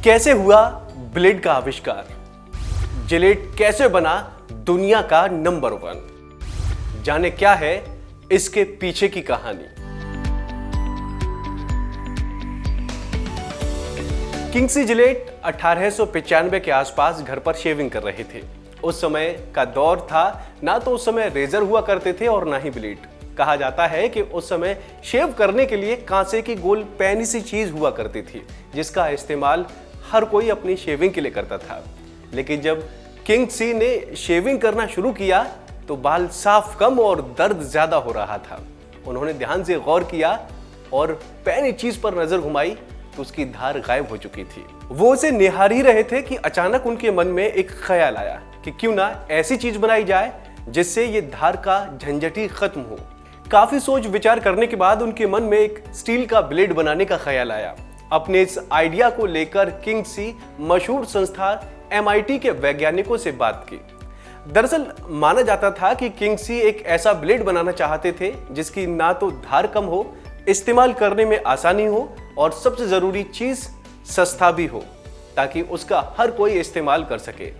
कैसे हुआ ब्लेड का आविष्कार? जिलेट कैसे बना दुनिया का नंबर 1? जाने क्या है इसके पीछे की कहानी। किंग्सी जिलेट 1895 के आसपास घर पर शेविंग कर रहे थे। उस समय का दौर था, ना तो उस समय रेजर हुआ करते थे और ना ही ब्लेड। कहा जाता है कि उस समय शेव करने के लिए कांसे की गोल पैनी सी चीज हुआ करती थी, जिसका इस्तेमाल हर कोई अपनी शेविंग के लिए करता था। लेकिन जब किंग्सी ने शेविंग करना शुरू किया तो बाल साफ कम और दर्द ज्यादा हो रहा था। उन्होंने ध्यान से गौर किया और पैनी चीज पर नजर घुमाई तो उसकी धार गायब हो चुकी थी। वो उसे निहार ही रहे थे कि अचानक उनके मन में एक ख्याल आया कि क्यों ना ऐसी चीज बनाई जाए जिससे ये धार का झंझट ही खत्म हो। काफी सोच विचार करने के बाद उनके मन में एक स्टील का ब्लेड बनाने का ख्याल आया। अपने इस आइडिया को लेकर किंग्सी मशहूर संस्था MIT के वैज्ञानिकों से बात की। दरअसल माना जाता था कि किंग्सी एक ऐसा ब्लेड बनाना चाहते थे जिसकी ना तो धार कम हो, इस्तेमाल करने में आसानी हो और सबसे जरूरी चीज सस्ता भी हो, ताकि उसका हर कोई इस्तेमाल कर सके।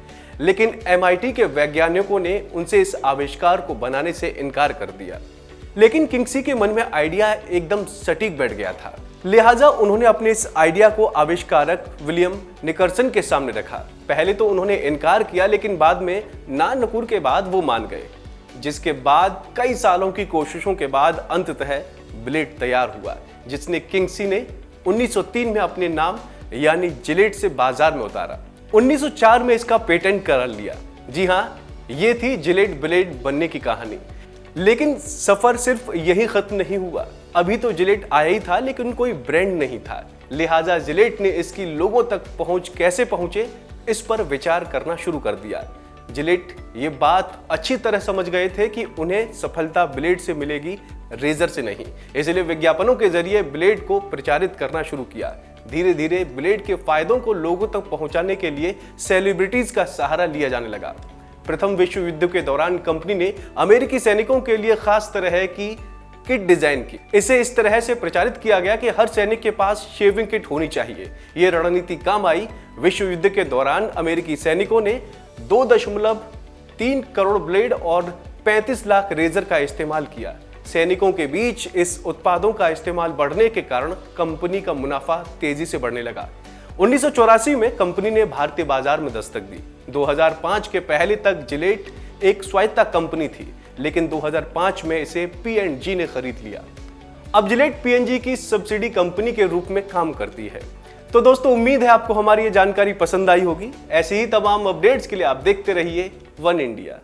लेकिन MIT के वैज्ञानिकों ने उनसे इस आविष्कार को बनाने से इनकार कर दिया। लेकिन किंग्सी के मन में आइडिया एकदम सटीक बैठ गया था, लिहाजा उन्होंने अपने इस आइडिया को आविष्कारक विलियम निकर्सन के सामने रखा। पहले तो उन्होंने इनकार किया, लेकिन बाद में ना नुकुर के बाद वो मान गए, जिसके बाद कई सालों की कोशिशों के बाद अंततः ब्लेड तैयार हुआ, जिसने किंग्सी ने 1903 में अपने नाम यानी जिलेट से बाजार में उतारा। 1904 में इसका पेटेंट करा लिया। जी हाँ, ये थी जिलेट ब्लेड बनने की कहानी। लेकिन सफर सिर्फ यही खत्म नहीं हुआ। अभी तो जिलेट आया ही था, लेकिन कोई ब्रांड नहीं था। लिहाजा जिलेट ने इसकी लोगों तक पहुंच कैसे पहुंचे, इस पर विचार करना शुरू कर दिया। जिलेट ये बात अच्छी तरह समझ गए थे कि उन्हें सफलता ब्लेड से मिलेगी, रेजर से नहीं। इसलिए विज्ञापनों के जरिए ब्लेड को प्रचारित करना शुरू किया। धीरे धीरे ब्लेड के फायदों को लोगों तक पहुंचाने के लिए सेलिब्रिटीज का सहारा लिया जाने लगा। प्रथम विश्व युद्ध के दौरान कंपनी ने अमेरिकी सैनिकों के लिए खास तरह की किट डिजाइन की। इसे इस तरह से प्रचारित किया गया कि हर सैनिक के पास शेविंग किट होनी चाहिए। ये रणनीति काम आई। विश्व युद्ध के दौरान अमेरिकी सैनिकों ने 2.3 करोड़ ब्लेड और 35 लाख रेजर का इस्तेमाल किया। सैनिकों के बीच इस उत्पादों का इस्तेमाल बढ़ने के कारण कंपनी का मुनाफा तेजी से बढ़ने लगा। 1984 में कंपनी ने भारतीय बाजार में दस्तक दी। 2005 के पहले तक जिलेट एक स्वायत्ता कंपनी थी, लेकिन 2005 में इसे P&G ने खरीद लिया। अब जिलेट P&G की सब्सिडी कंपनी के रूप में काम करती है। तो दोस्तों, उम्मीद है आपको हमारी ये जानकारी पसंद आई होगी। ऐसी ही तमाम अपडेट्स के लिए आप देखते रहिए वन इंडिया।